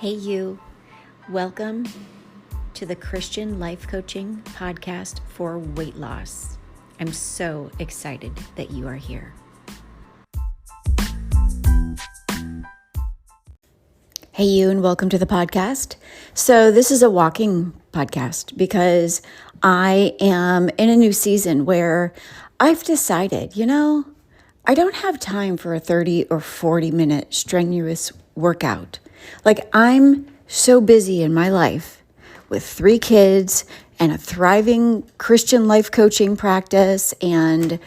Hey, you. Welcome to the Christian Life Coaching Podcast for Weight Loss. I'm so excited that you are here. Hey, you, and welcome to the podcast. So this is a walking podcast because I am in a new season where I've decided, I don't have time for a 30 or 40 minute strenuous workout. Like, I'm so busy in my life with 3 kids and a thriving Christian life coaching practice. And,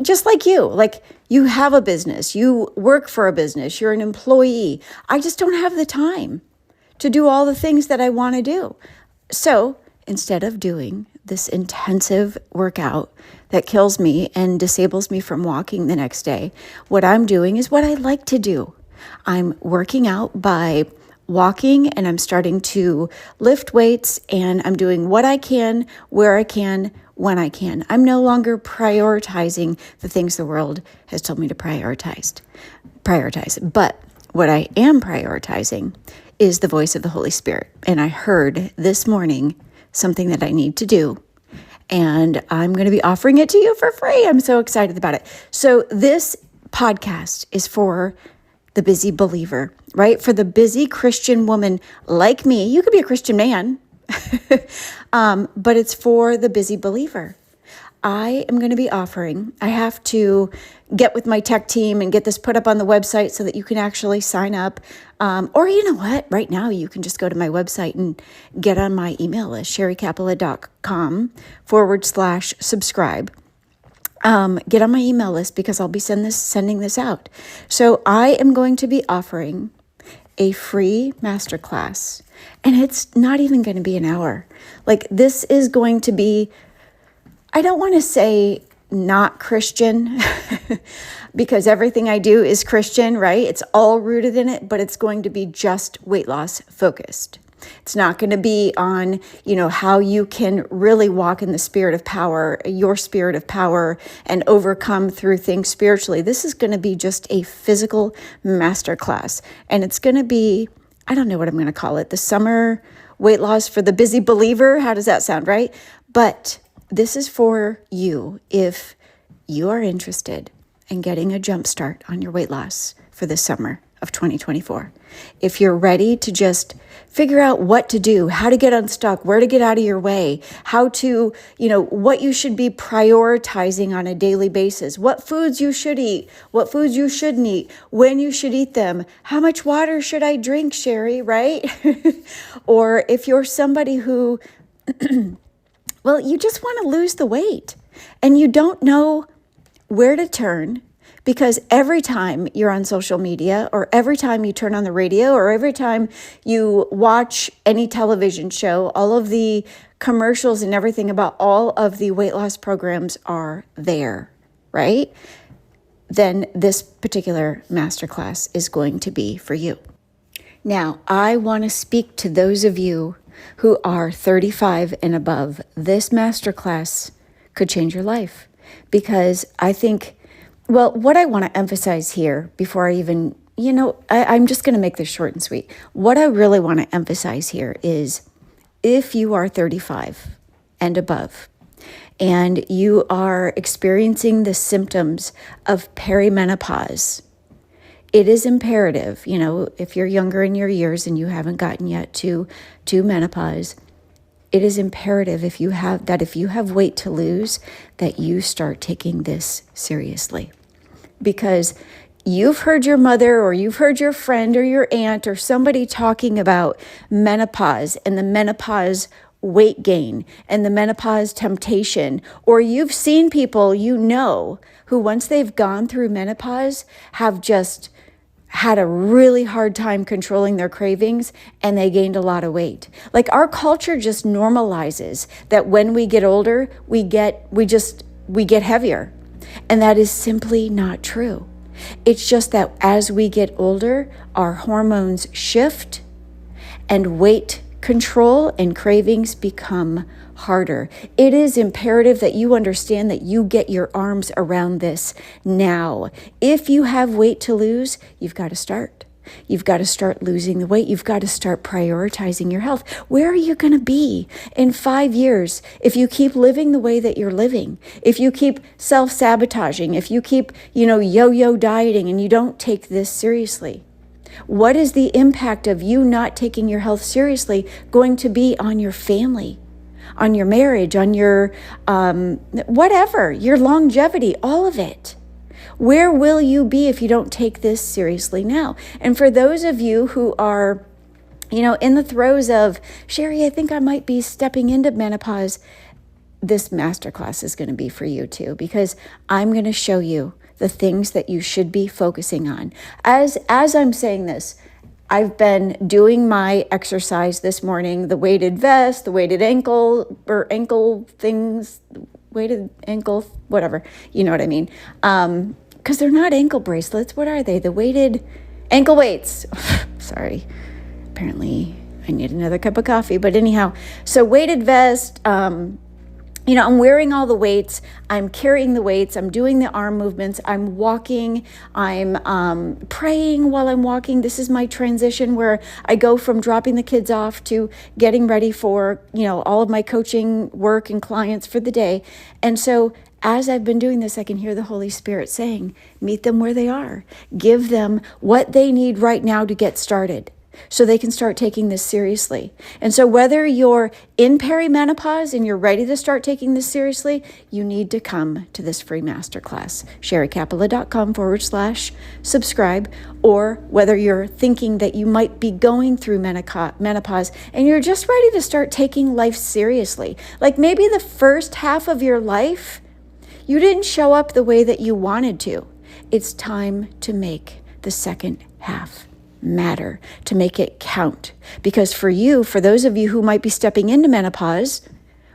just like you have a business, you work for a business, you're an employee. I just don't have the time to do all the things that I want to do. So instead of doing this intensive workout that kills me and disables me from walking the next day, what I'm doing is what I like to do. I'm working out by walking, and I'm starting to lift weights, and I'm doing what I can, where I can, when I can. I'm no longer prioritizing the things the world has told me to prioritize. But what I am prioritizing is the voice of the Holy Spirit. And I heard this morning something that I need to do, and I'm going to be offering it to you for free. I'm so excited about it. So this podcast is for the busy believer, right? For the busy Christian woman like me. You could be a Christian man, but it's for the busy believer. I am going to be offering, I have to get with my tech team and get this put up on the website so that you can actually sign up. Or you know what? Right now, you can just go to my website and get on my email list, sherrycapella.com/subscribe. Get on my email list because I'll be sending this out. So I am going to be offering a free masterclass, and it's not even going to be an hour. Like, this is going to be, I don't want to say not Christian because everything I do is Christian, right? It's all rooted in it, but it's going to be just weight loss focused. It's not going to be on, how you can really walk in the spirit of power, your spirit of power, and overcome through things spiritually. This is going to be just a physical masterclass. And it's going to be, I don't know what I'm going to call it, the summer weight loss for the busy believer. How does that sound, right? But this is for you if you are interested in getting a jump start on your weight loss for the summer of 2024. If you're ready to just figure out what to do, how to get unstuck, where to get out of your way, how to, what you should be prioritizing on a daily basis, what foods you should eat, what foods you shouldn't eat, when you should eat them, how much water should I drink, Sherry, right? Or if you're somebody who, well, you just want to lose the weight and you don't know where to turn, because every time you're on social media, or every time you turn on the radio, or every time you watch any television show, all of the commercials and everything about all of the weight loss programs are there, right? Then this particular masterclass is going to be for you. Now, I want to speak to those of you who are 35 and above. This masterclass could change your life, because I think, well, what I want to emphasize here before I even, I'm just going to make this short and sweet. What I really want to emphasize here is, if you are 35 and above and you are experiencing the symptoms of perimenopause, it is imperative, if you're younger in your years and you haven't gotten yet to menopause, it is imperative if you have weight to lose, that you start taking this seriously. Because you've heard your mother, or you've heard your friend or your aunt or somebody talking about menopause and the menopause weight gain and the menopause temptation, or you've seen people who once they've gone through menopause have just had a really hard time controlling their cravings, and they gained a lot of weight. Like, our culture just normalizes that when we get older, we get heavier. And that is simply not true. It's just that as we get older, our hormones shift and weight control and cravings become harder. It is imperative that you understand that you get your arms around this now. If you have weight to lose, you've got to start. You've got to start losing the weight. You've got to start prioritizing your health. Where are you going to be in 5 years if you keep living the way that you're living? If you keep self-sabotaging, if you keep, yo-yo dieting and you don't take this seriously? What is the impact of you not taking your health seriously going to be on your family, on your marriage, on your whatever, your longevity, all of it? Where will you be if you don't take this seriously now? And for those of you who are, in the throes of, Sherry, I think I might be stepping into menopause, this masterclass is going to be for you too, because I'm going to show you the things that you should be focusing on. As I'm saying this, I've been doing my exercise this morning, the weighted vest, the weighted ankle things, weighted ankle, whatever, you know what I mean? Because they're not ankle bracelets. What are they? The weighted ankle weights. Sorry. Apparently I need another cup of coffee. But anyhow, so weighted vest, I'm wearing all the weights. I'm carrying the weights. I'm doing the arm movements. I'm walking. I'm praying while I'm walking. This is my transition where I go from dropping the kids off to getting ready for, all of my coaching work and clients for the day. And so as I've been doing this, I can hear the Holy Spirit saying, meet them where they are. Give them what they need right now to get started so they can start taking this seriously. And so whether you're in perimenopause and you're ready to start taking this seriously, you need to come to this free masterclass, sherrycapella.com/subscribe, or whether you're thinking that you might be going through menopause and you're just ready to start taking life seriously. Like maybe the first half of your life, you didn't show up the way that you wanted to. It's time to make the second half matter, to make it count. Because for those of you who might be stepping into menopause,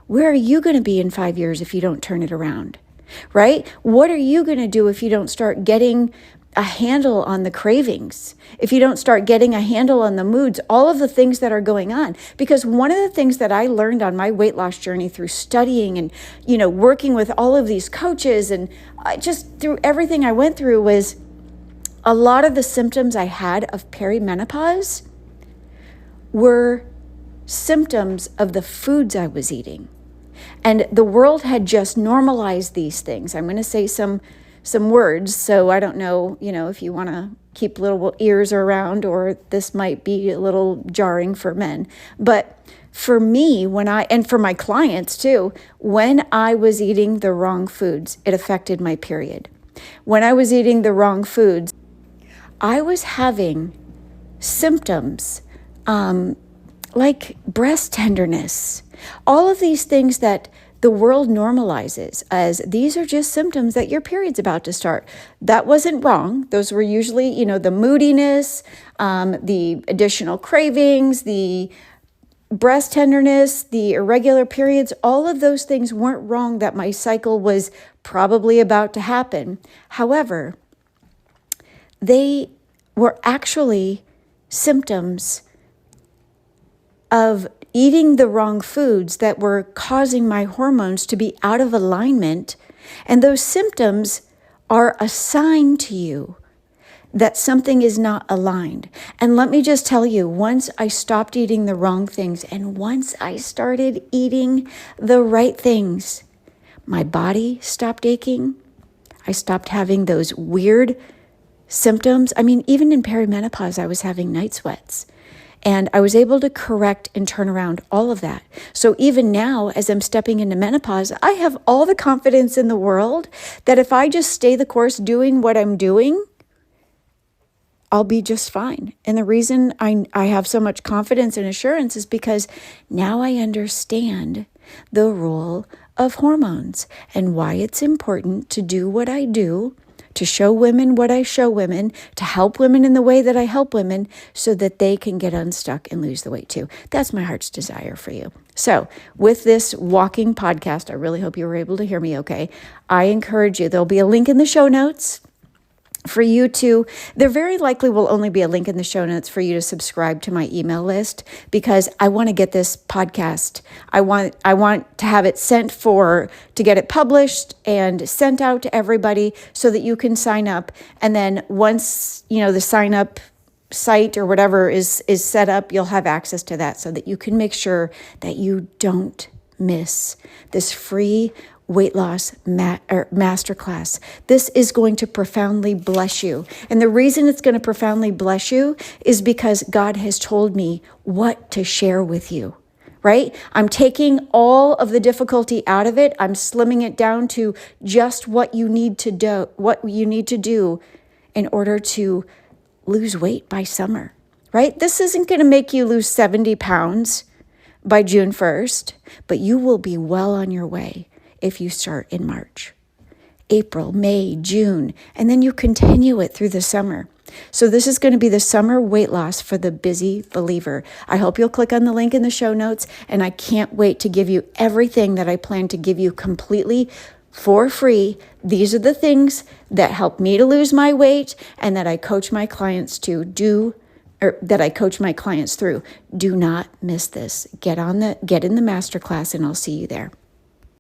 where are you going to be in 5 years if you don't turn it around? Right? What are you going to do if you don't start getting a handle on the cravings, if you don't start getting a handle on the moods, all of the things that are going on? Because one of the things that I learned on my weight loss journey through studying and, working with all of these coaches and just through everything I went through was a lot of the symptoms I had of perimenopause were symptoms of the foods I was eating. And the world had just normalized these things. I'm going to say some words, so I don't know, if you want to keep little ears around, or this might be a little jarring for men. But for me, and for my clients too, when I was eating the wrong foods, it affected my period. When I was eating the wrong foods, I was having symptoms like breast tenderness, all of these things that the world normalizes as these are just symptoms that your period's about to start. That wasn't wrong. Those were usually, the moodiness, the additional cravings, the breast tenderness, the irregular periods, all of those things weren't wrong that my cycle was probably about to happen. However, they were actually symptoms of eating the wrong foods that were causing my hormones to be out of alignment. And those symptoms are a sign to you that something is not aligned. And let me just tell you, once I stopped eating the wrong things and once I started eating the right things, my body stopped aching. I stopped having those weird symptoms. I mean, even in perimenopause, I was having night sweats. And I was able to correct and turn around all of that. So even now, as I'm stepping into menopause, I have all the confidence in the world that if I just stay the course doing what I'm doing, I'll be just fine. And the reason I have so much confidence and assurance is because now I understand the role of hormones and why it's important to do what I do, to show women what I show women, to help women in the way that I help women so that they can get unstuck and lose the weight too. That's my heart's desire for you. So with this walking podcast, I really hope you were able to hear me okay. I encourage you, there'll be a link in the show notes for you to, there very likely will only be a link in the show notes for you to subscribe to my email list, because I want to get this podcast. I want to have it to get it published and sent out to everybody so that you can sign up. And then once, the sign up site or whatever is set up, you'll have access to that so that you can make sure that you don't miss this free weight loss masterclass. This is going to profoundly bless you. And the reason it's going to profoundly bless you is because God has told me what to share with you. Right? I'm taking all of the difficulty out of it. I'm slimming it down to just what you need to do in order to lose weight by summer, right? This isn't going to make you lose 70 pounds by June 1st, but you will be well on your way if you start in March, April, May, June, and then you continue it through the summer. So this is going to be the summer weight loss for the busy believer. I hope you'll click on the link in the show notes, and I can't wait to give you everything that I plan to give you completely for free. These are the things that help me to lose my weight and that I coach my clients to do, or that I coach my clients through. Do not miss this. Get in the masterclass, and I'll see you there.